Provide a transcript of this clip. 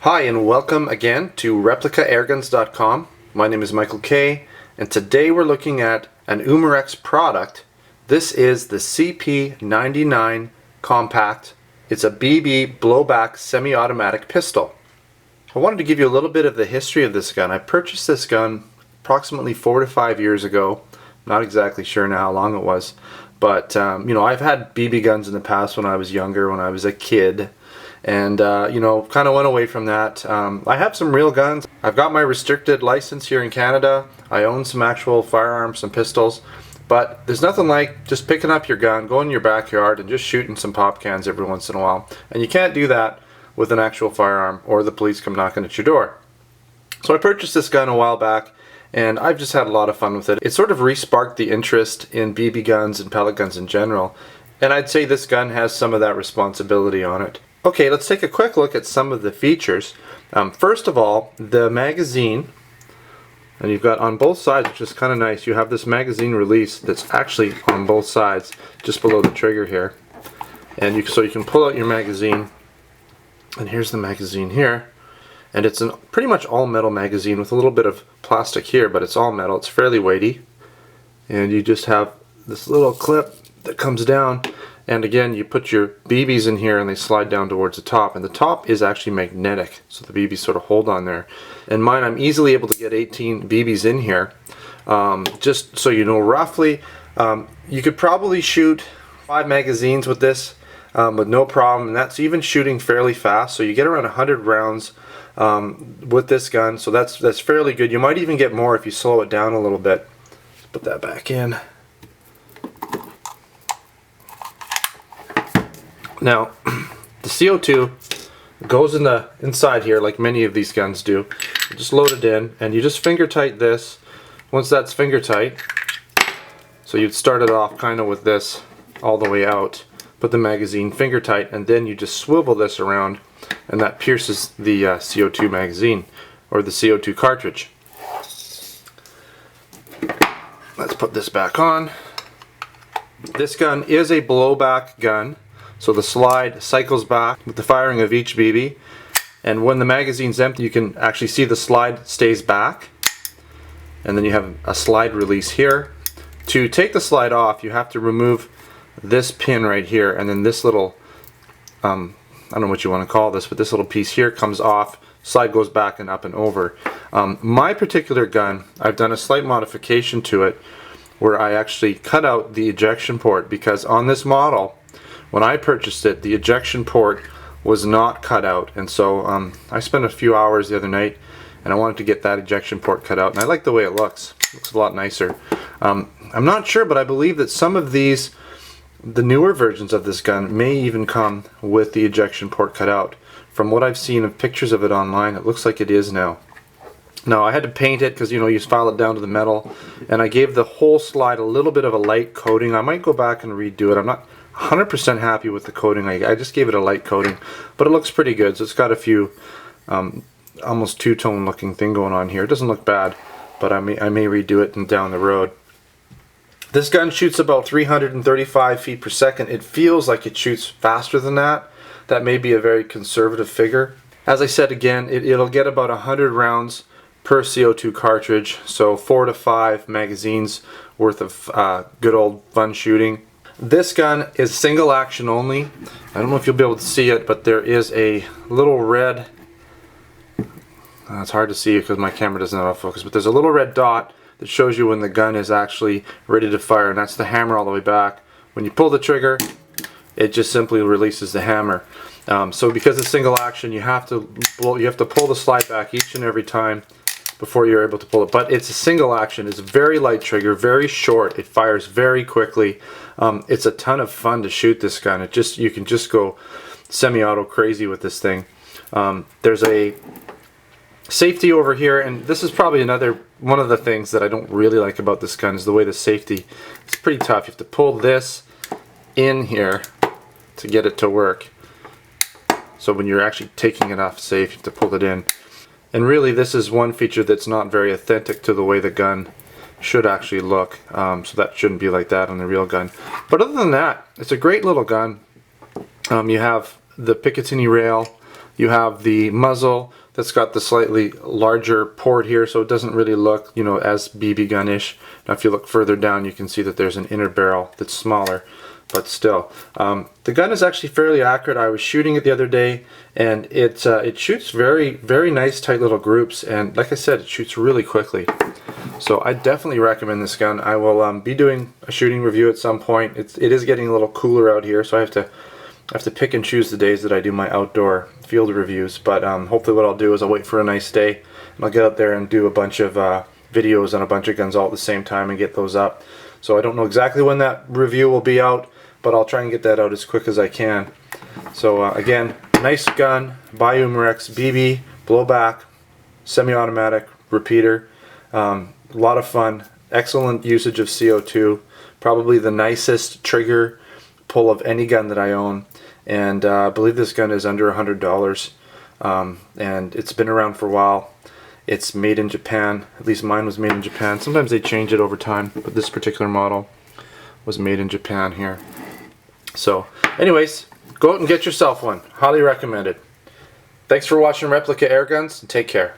Hi and welcome again to ReplicaAirguns.com. My name is Michael K, and today we're looking at an Umarex product. This is the CP99 Compact. It's a BB blowback semi-automatic pistol. I wanted to give you a little bit of the history of this gun. I purchased this gun approximately 4 to 5 years ago. Not exactly sure now how long it was, but I've had BB guns in the past when I was younger, when I was a kid. And kind of went away from that. I have some real guns. I've got my restricted license here in Canada. I own some actual firearms, some pistols, but there's nothing like just picking up your gun, going in your backyard and just shooting some pop cans every once in a while. And you can't do that with an actual firearm or the police come knocking at your door. So I purchased this gun a while back and I've just had a lot of fun with it. It sort of re-sparked the interest in BB guns and pellet guns in general, and I'd say this gun has some of that responsibility on it. Okay, let's take a quick look at some of the features. First of all, the magazine, and you've got on both sides, which is kind of nice, you have this magazine release that's actually on both sides, just below the trigger here. And so you can pull out your magazine, and here's the magazine here. And it's a pretty much all metal magazine with a little bit of plastic here, but it's all metal, it's fairly weighty. And you just have this little clip that comes down. And again, you put your BBs in here and they slide down towards the top. And the top is actually magnetic, so the BBs sort of hold on there. And mine, I'm easily able to get 18 BBs in here. Just so you know roughly, you could probably shoot 5 magazines with this with no problem. And that's even shooting fairly fast. So you get around 100 rounds with this gun. So that's fairly good. You might even get more if you slow it down a little bit. Let's put that back in. Now, the CO2 goes in the inside here like many of these guns do. You just load it in and you just finger tight this. Once that's finger tight, so you'd start it off kind of with this all the way out, put the magazine finger tight, and then you just swivel this around and that pierces the CO2 magazine or the CO2 cartridge. Let's put this back on. This gun is a blowback gun. So the slide cycles back with the firing of each BB, and when the magazine's empty you can actually see the slide stays back, and then you have a slide release here. To take the slide off you have to remove this pin right here, and then this little I don't know what you want to call this, but this little piece here comes off, slide goes back and up and over. My particular gun, I've done a slight modification to it where I actually cut out the ejection port, because on this model when I purchased it, the ejection port was not cut out, and so I spent a few hours the other night and I wanted to get that ejection port cut out, and I like the way it looks. It looks a lot nicer. I'm not sure, but I believe that some of these, the newer versions of this gun, may even come with the ejection port cut out. From what I've seen of pictures of it online, it looks like it is now. Now I had to paint it because you file it down to the metal, and I gave the whole slide a little bit of a light coating. I might go back and redo it. I'm not 100% happy with the coating. I just gave it a light coating, but it looks pretty good. So it's got a few almost two-tone looking thing going on here. It doesn't look bad, but I may redo it down the road. This gun shoots about 335 feet per second. It feels like it shoots faster than that. That may be a very conservative figure. As I said again, it'll get about 100 rounds per CO2 cartridge, so 4 to 5 magazines worth of good old fun shooting. This gun is single action only. I don't know if you'll be able to see it, but there is a little red, it's hard to see because my camera doesn't have focus, but there's a little red dot that shows you when the gun is actually ready to fire, and that's the hammer all the way back. When you pull the trigger, it just simply releases the hammer. So because it's single action, you have to pull the slide back each and every time before you're able to pull it. But it's a single action. It's a very light trigger, very short. It fires very quickly. It's a ton of fun to shoot this gun. You can just go semi-auto crazy with this thing. There's a safety over here, and this is probably one of the things that I don't really like about this gun is the way the safety. It's pretty tough. You have to pull this in here to get it to work. So when you're actually taking it off safe, you have to pull it in. And really this is one feature that's not very authentic to the way the gun should actually look. So that shouldn't be like that on the real gun. But other than that, it's a great little gun. You have the Picatinny rail You have the muzzle that's got the slightly larger port here, so it doesn't really look, you know, as BB gun-ish. Now if you look further down, you can see that there's an inner barrel that's smaller, but still. The gun is actually fairly accurate. I was shooting it the other day, and it shoots very nice tight little groups, and like I said, it shoots really quickly. So I definitely recommend this gun. I will be doing a shooting review at some point. It is getting a little cooler out here, so I have to pick and choose the days that I do my outdoor field reviews. But hopefully what I'll do is I'll wait for a nice day, and I'll get out there and do a bunch of videos on a bunch of guns all at the same time and get those up. So I don't know exactly when that review will be out, but I'll try and get that out as quick as I can. So again, nice gun by Umarex, BB, blowback, semi-automatic, repeater. A lot of fun, excellent usage of CO2, probably the nicest trigger pull of any gun that I own, and I believe this gun is under $100, and it's been around for a while. It's made in Japan, at least mine was made in Japan. Sometimes they change it over time, but this particular model was made in Japan here. So anyways, go out and get yourself one. Highly recommended. Thanks for watching Replica Airguns, and take care.